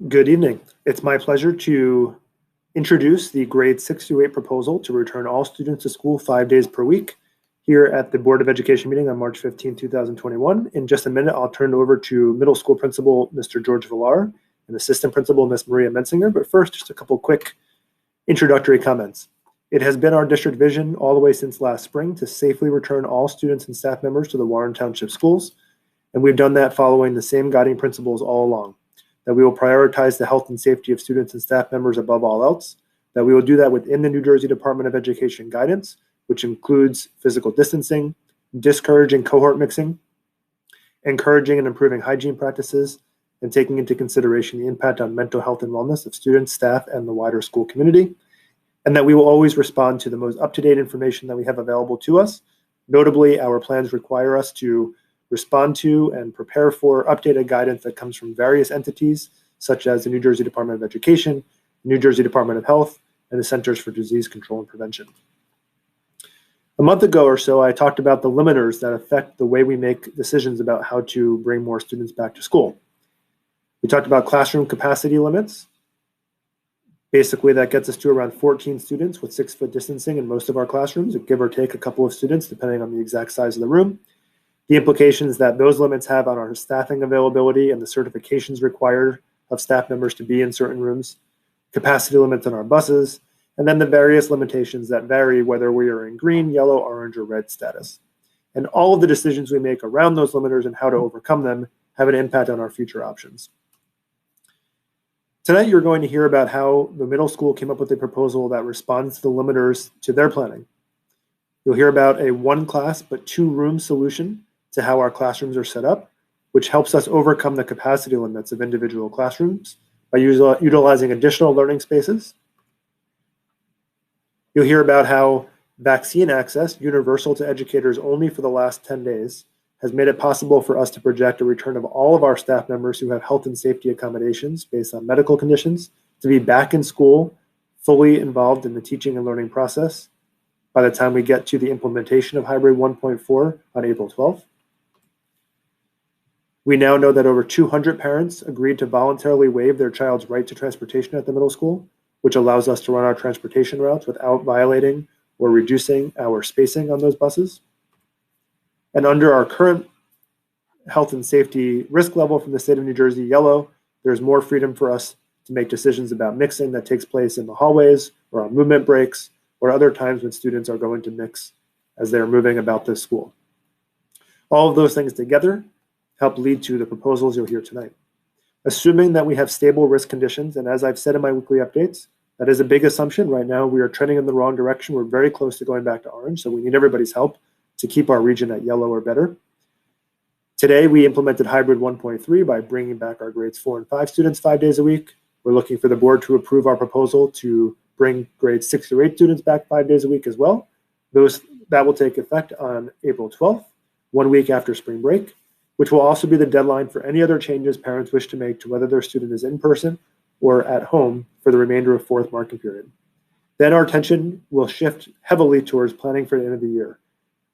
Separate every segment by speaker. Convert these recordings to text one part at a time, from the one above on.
Speaker 1: Good evening. It's my pleasure to introduce the grade 6 through 8 proposal to return all students to school 5 days per week here at the Board of Education meeting on March 15, 2021. In just a minute, I'll turn it over to middle school principal, Mr. George Villar, and assistant principal, Ms. Maria Mensinger. But first, just a couple quick introductory comments. It has been our district vision all the way since last spring to safely return all students and staff members to the Warren Township schools. And we've done that following the same guiding principles all along. That we will prioritize the health and safety of students and staff members above all else, that we will do that within the New Jersey Department of Education guidance, which includes physical distancing, discouraging cohort mixing, encouraging and improving hygiene practices, and taking into consideration the impact on mental health and wellness of students, staff, and the wider school community, and that we will always respond to the most up-to-date information that we have available to us. Notably, our plans require us to respond to and prepare for updated guidance that comes from various entities, such as the New Jersey Department of Education, New Jersey Department of Health, and the Centers for Disease Control and Prevention. A month ago or so, I talked about the limiters that affect the way we make decisions about how to bring more students back to school. We talked about classroom capacity limits. Basically, that gets us to around 14 students with 6-foot distancing in most of our classrooms, give or take a couple of students, depending on the exact size of the room. The implications that those limits have on our staffing availability and the certifications required of staff members to be in certain rooms, capacity limits on our buses, and then the various limitations that vary whether we are in green, yellow, orange, or red status. And all of the decisions we make around those limiters and how to overcome them have an impact on our future options. Tonight, you're going to hear about how the middle school came up with a proposal that responds to the limiters to their planning. You'll hear about a one class but 2 room solution to how our classrooms are set up, which helps us overcome the capacity limits of individual classrooms by utilizing additional learning spaces. You'll hear about how vaccine access, universal to educators only for the last 10 days, has made it possible for us to project a return of all of our staff members who have health and safety accommodations based on medical conditions to be back in school, fully involved in the teaching and learning process by the time we get to the implementation of Hybrid 1.4 on April 12th. We now know that over 200 parents agreed to voluntarily waive their child's right to transportation at the middle school, which allows us to run our transportation routes without violating or reducing our spacing on those buses. And under our current health and safety risk level from the state of New Jersey, yellow, there's more freedom for us to make decisions about mixing that takes place in the hallways or on movement breaks or other times when students are going to mix as they're moving about this school. All of those things together help lead to the proposals you'll hear tonight. Assuming that we have stable risk conditions, and as I've said in my weekly updates, that is a big assumption. Right now, we are trending in the wrong direction. We're very close to going back to orange, so we need everybody's help to keep our region at yellow or better. Today, we implemented Hybrid 1.3 by bringing back our grades 4 and 5 students 5 days a week. We're looking for the board to approve our proposal to bring grades 6 through 8 students back 5 days a week as well. That will take effect on April 12th, 1 week after spring break, which will also be the deadline for any other changes parents wish to make to whether their student is in person or at home for the remainder of 4th marking period. Then our attention will shift heavily towards planning for the end of the year.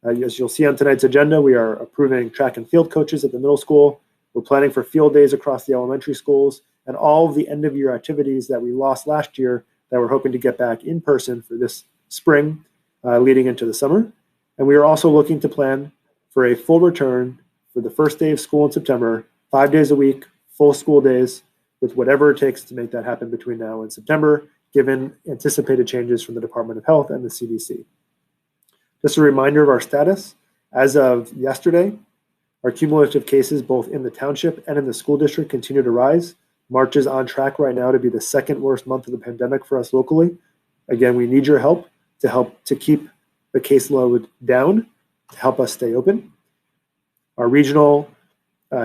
Speaker 1: As you'll see on tonight's agenda, we are approving track and field coaches at the middle school. We're planning for field days across the elementary schools and all of the end of year activities that we lost last year that we're hoping to get back in person for this spring leading into the summer. And we are also looking to plan for a full return for the first day of school in September, 5 days a week, full school days, with whatever it takes to make that happen between now and September, given anticipated changes from the Department of Health and the CDC. Just a reminder of our status. As of yesterday, our cumulative cases both in the township and in the school district continue to rise. March is on track right now to be the 2nd worst month of the pandemic for us locally. Again, we need your help to keep the caseload down, to help us stay open. Our regional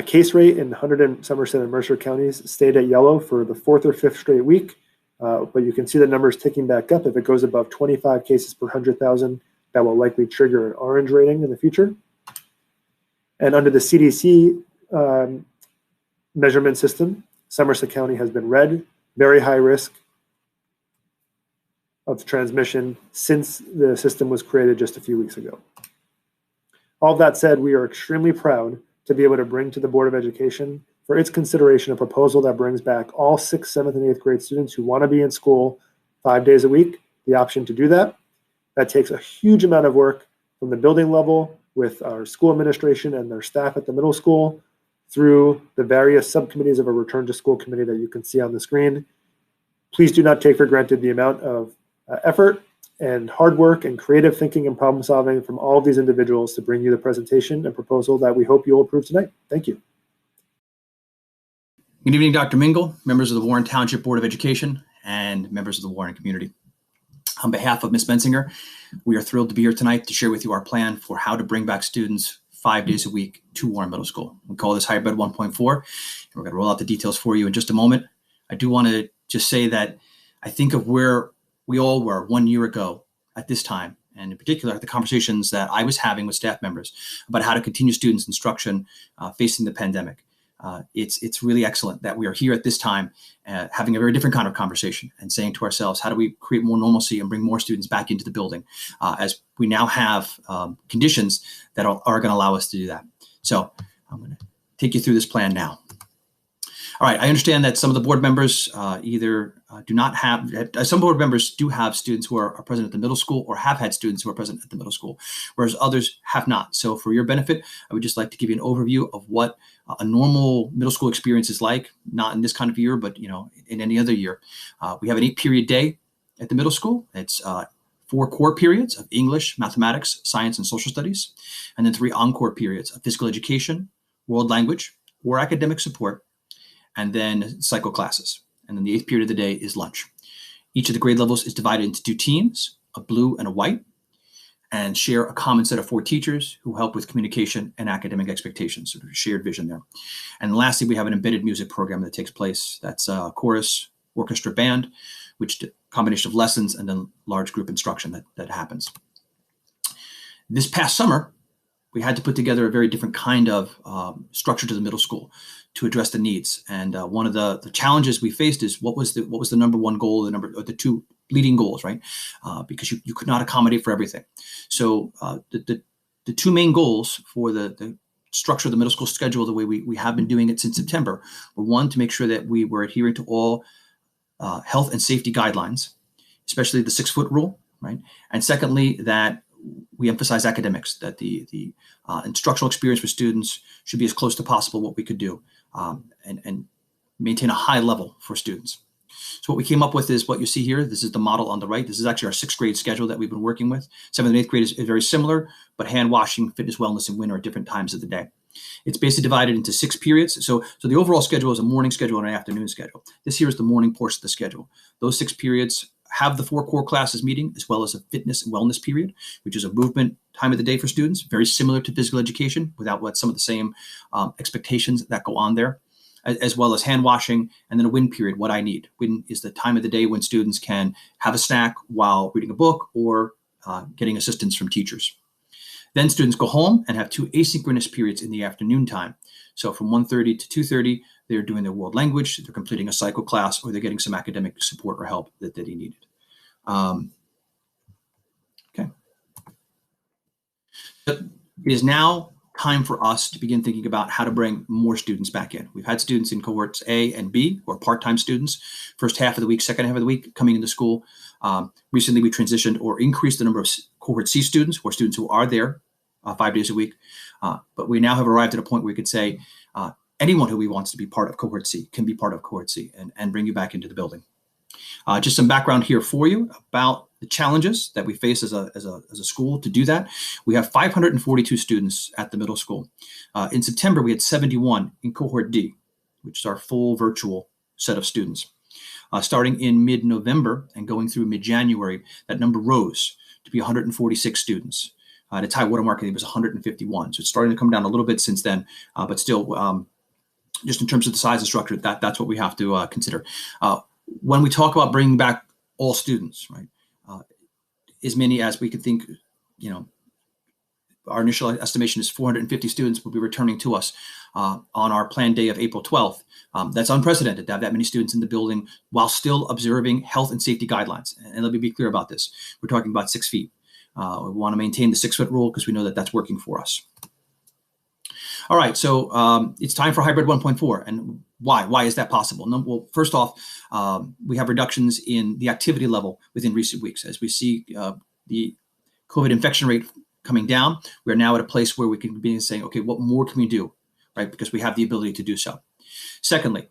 Speaker 1: case rate in Hunterdon, Somerset, and Mercer counties stayed at yellow for the 4th or 5th straight week, but you can see the numbers ticking back up. If it goes above 25 cases per 100,000, that will likely trigger an orange rating in the future. And under the CDC measurement system, Somerset County has been red, very high risk of transmission since the system was created just a few weeks ago. All that said, we are extremely proud to be able to bring to the Board of Education for its consideration a proposal that brings back all 6th, 7th, and 8th grade students who want to be in school 5 days a week, the option to do that. That takes a huge amount of work from the building level with our school administration and their staff at the middle school through the various subcommittees of a return to school committee that you can see on the screen. Please do not take for granted the amount of effort and hard work and creative thinking and problem solving from all of these individuals to bring you the presentation and proposal that we hope you will approve tonight. Thank you.
Speaker 2: Good evening, Dr. Mingle, members of the Warren Township Board of Education, and members of the Warren community. On behalf of Ms. Bensinger, we are thrilled to be here tonight to share with you our plan for how to bring back students 5 days a week to Warren Middle School. We call this Hybrid 1.4, and we're going to roll out the details for you in just a moment. I do want to just say that I think of where we all were 1 year ago at this time, and in particular, the conversations that I was having with staff members about how to continue students' instruction facing the pandemic. It's really excellent that we are here at this time having a very different kind of conversation and saying to ourselves, how do we create more normalcy and bring more students back into the building as we now have conditions that are going to allow us to do that. So I'm going to take you through this plan now. All right, I understand that some of the board members do not have, some board members do have students who are present at the middle school or have had students who are present at the middle school, whereas others have not. So for your benefit, I would just like to give you an overview of what a normal middle school experience is like, not in this kind of year, but in any other year. We have an 8-period day at the middle school. It's 4 core periods of English, mathematics, science, and social studies, and then 3 encore periods of physical education, world language, or academic support, and then cycle classes. And then the 8th period of the day is lunch. Each of the grade levels is divided into 2 teams, a blue and a white, and share a common set of 4 teachers who help with communication and academic expectations, sort of a shared vision there. And lastly, we have an embedded music program that takes place. That's chorus, orchestra, band, which combination of lessons and then large group instruction that happens. This past summer, we had to put together a very different kind of structure to the middle school to address the needs. And one of the challenges we faced is what was the number one goal, the 2 leading goals, right? Because you could not accommodate for everything. So the 2 main goals for the structure of the middle school schedule, the way we have been doing it since September, were 1, to make sure that we were adhering to all health and safety guidelines, especially the 6-foot rule, right? And secondly, that we emphasize academics, that the instructional experience for students should be as close to possible what we could do and maintain a high level for students. So what we came up with is what you see here. This is the model on the right. This is actually our 6th grade schedule that we've been working with. 7th and 8th grade is very similar, but hand washing, fitness, wellness, and winter at different times of the day. It's basically divided into 6 periods. So the overall schedule is a morning schedule and an afternoon schedule. This here is the morning portion of the schedule. Those 6 periods have the 4 core classes meeting, as well as a fitness and wellness period, which is a movement time of the day for students, very similar to physical education, without some of the same expectations that go on there, as well as hand washing, and then a WIN period, what I need. WIN is the time of the day when students can have a snack while reading a book or getting assistance from teachers. Then students go home and have 2 asynchronous periods in the afternoon time. So from 1:30 to 2:30, they're doing their world language, they're completing a cycle class, or they're getting some academic support or help that they needed. Okay. It is now time for us to begin thinking about how to bring more students back in. We've had students in cohorts A and B, who are part-time students, first half of the week, second half of the week, coming into school. Recently, we transitioned or increased the number of cohort C students, or students who are there 5 days a week. But we now have arrived at a point where we could say anyone who wants to be part of cohort C can be part of cohort C and bring you back into the building. Just some background here for you about the challenges that we face as a school to do that. We have 542 students at the middle school. In September, we had 71 in cohort D, which is our full virtual set of students. Starting in mid-November and going through mid-January, that number rose to be 146 students. At its high watermark, it was 151. So it's starting to come down a little bit since then, but still, just in terms of the size and structure, that's what we have to consider. When we talk about bringing back all students, right, as many as we could think, our initial estimation is 450 students will be returning to us on our planned day of April 12th. That's unprecedented to have that many students in the building while still observing health and safety guidelines. And let me be clear about this. We're talking about 6 feet. We want to maintain the 6-foot rule because we know that that's working for us. All right, so it's time for hybrid 1.4. And why? Why is that possible? No, well, first off, we have reductions in the activity level within recent weeks. As we see the COVID infection rate coming down, we're now at a place where we can begin saying, okay, what more can we do, right? Because we have the ability to do so. Secondly,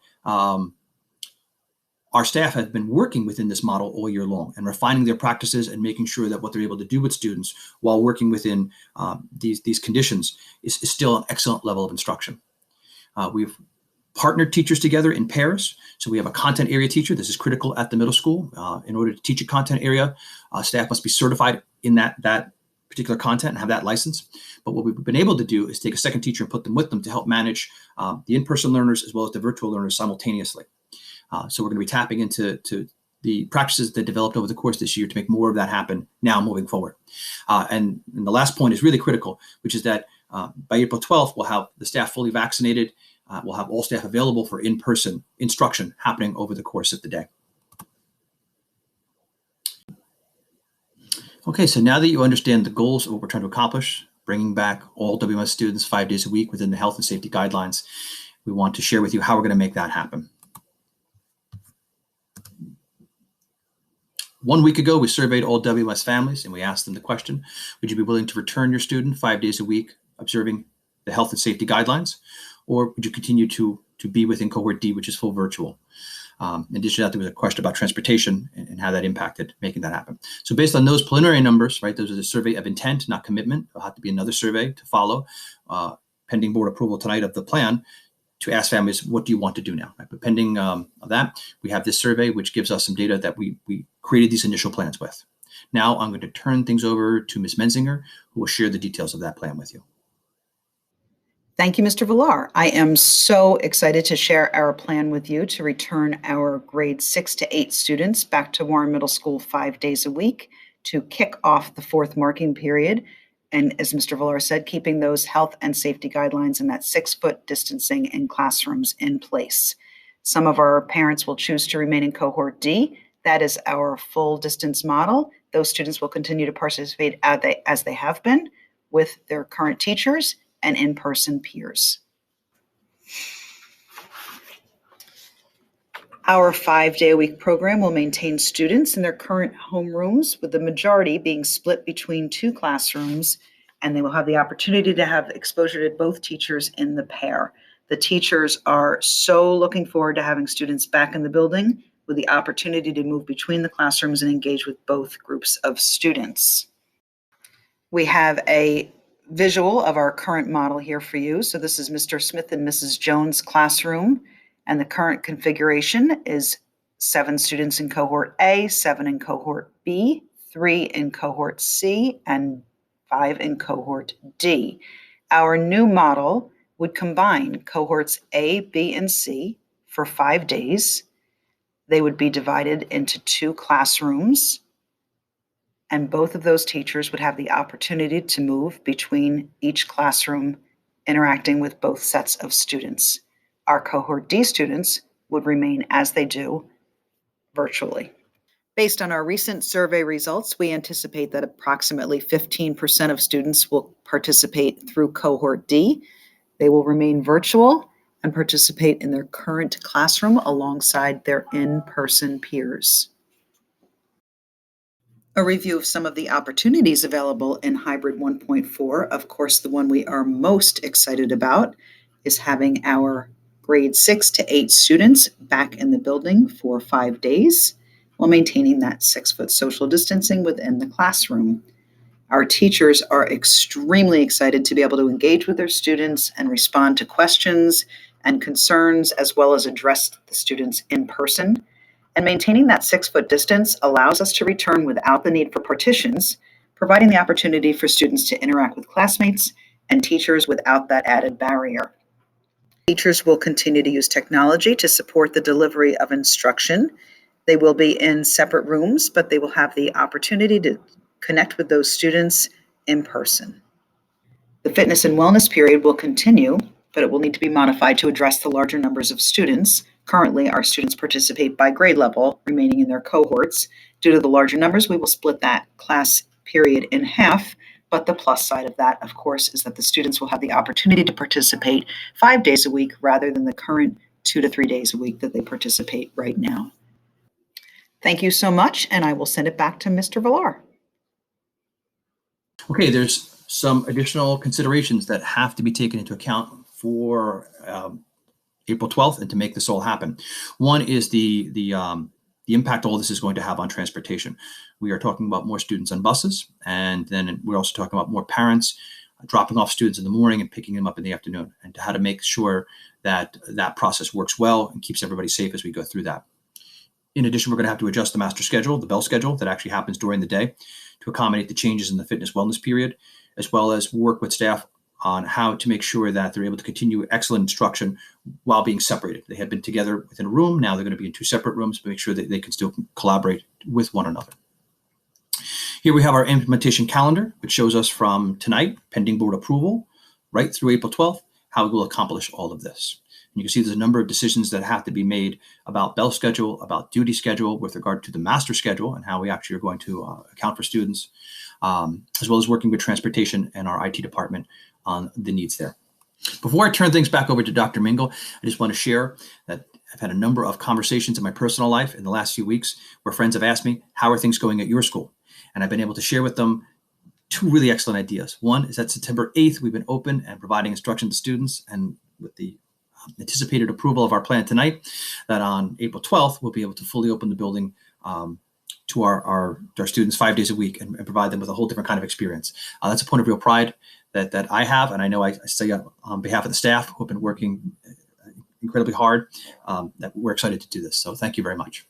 Speaker 2: our staff have been working within this model all year long and refining their practices and making sure that what they're able to do with students while working within these conditions is still an excellent level of instruction. We've partnered teachers together in pairs. So we have a content area teacher. This is critical at the middle school. In order to teach a content area, staff must be certified in that particular content and have that license. But what we've been able to do is take a second teacher and put them with them to help manage the in-person learners as well as the virtual learners simultaneously. So we're going to be tapping into the practices that developed over the course this year to make more of that happen now moving forward. And the last point is really critical, which is that by April 12th, we'll have the staff fully vaccinated. We'll have all staff available for in-person instruction happening over the course of the day. Okay, so now that you understand the goals of what we're trying to accomplish, bringing back all WMS students 5 days a week within the health and safety guidelines, we want to share with you how we're going to make that happen. 1 week ago, we surveyed all WMS families and we asked them the question, would you be willing to return your student 5 days a week observing the health and safety guidelines? Or would you continue to be within cohort D, which is full virtual? In addition to that, there was a question about transportation and how that impacted making that happen. So based on those preliminary numbers, right, those are the survey of intent, not commitment. There'll have to be another survey to follow, pending board approval tonight of the plan, to ask families, what do you want to do now? Right? But pending that, we have this survey, which gives us some data that we created these initial plans with. Now I'm going to turn things over to Ms. Menzinger, who will share the details of that plan with you.
Speaker 3: Thank you, Mr. Villar. I am so excited to share our plan with you to return our grades 6 to 8 students back to Warren Middle School 5 days a week to kick off the 4th marking period. And as Mr. Villar said, keeping those health and safety guidelines and that 6-foot distancing in classrooms in place. Some of our parents will choose to remain in cohort D. That is our full distance model. Those students will continue to participate as they have been with their current teachers and in-person peers. Our 5-day-a-week program will maintain students in their current homerooms, with the majority being split between 2 classrooms, and they will have the opportunity to have exposure to both teachers in the pair. The teachers are so looking forward to having students back in the building with the opportunity to move between the classrooms and engage with both groups of students. We have a visual of our current model here for you. So this is Mr. Smith and Mrs. Jones' classroom, and the current configuration is 7 students in cohort A, 7 in cohort B, 3 in cohort C, and 5 in cohort D. Our new model would combine cohorts A, B, and C for 5 days. They would be divided into 2 classrooms, and both of those teachers would have the opportunity to move between each classroom, interacting with both sets of students. Our cohort D students would remain as they do virtually. Based on our recent survey results, we anticipate that approximately 15% of students will participate through cohort D. They will remain virtual and participate in their current classroom alongside their in-person peers. A review of some of the opportunities available in Hybrid 1.4. Of course, the one we are most excited about is having our grade 6 to 8 students back in the building for 5 days while maintaining that 6-foot social distancing within the classroom. Our teachers are extremely excited to be able to engage with their students and respond to questions and concerns, as well as address the students in person. And maintaining that 6-foot distance allows us to return without the need for partitions, providing the opportunity for students to interact with classmates and teachers without that added barrier. Teachers will continue to use technology to support the delivery of instruction. They will be in separate rooms, but they will have the opportunity to connect with those students in person. The fitness and wellness period will continue, but it will need to be modified to address the larger numbers of students. Currently, our students participate by grade level, remaining in their cohorts. Due to the larger numbers, we will split that class period in half But the plus side of that, of course, is that the students will have the opportunity to participate 5 days a week rather than the current 2 to 3 days a week that they participate right now. Thank you so much, and I will send it back to Mr. Villar.
Speaker 2: Okay, there's some additional considerations that have to be taken into account for April 12th and to make this all happen. One is the impact all this is going to have on transportation. We are talking about more students on buses, and then we're also talking about more parents dropping off students in the morning and picking them up in the afternoon, and how to make sure that that process works well and keeps everybody safe as we go through that. In addition, we're going to have to adjust the master schedule, the bell schedule that actually happens during the day, to accommodate the changes in the fitness wellness period, as well as work with staff on how to make sure that they're able to continue excellent instruction while being separated. They had been together within a room. Now they're going to be in 2 separate rooms to make sure that they can still collaborate with one another. Here we have our implementation calendar, which shows us from tonight, pending board approval, right through April 12th, how we will accomplish all of this. And you can see there's a number of decisions that have to be made about bell schedule, about duty schedule with regard to the master schedule and how we actually are going to account for students, as well as working with transportation and our IT department on the needs there. Before I turn things back over to Dr. Mingle, I just want to share that I've had a number of conversations in my personal life in the last few weeks where friends have asked me, how are things going at your school? And I've been able to share with them 2 really excellent ideas. One is that September 8th, we've been open and providing instruction to students, and with the anticipated approval of our plan tonight, that on April 12th, we'll be able to fully open the building to our students 5 days a week and provide them with a whole different kind of experience. That's a point of real pride that I have, and I know I say on behalf of the staff who have been working incredibly hard, that we're excited to do this. So thank you very much.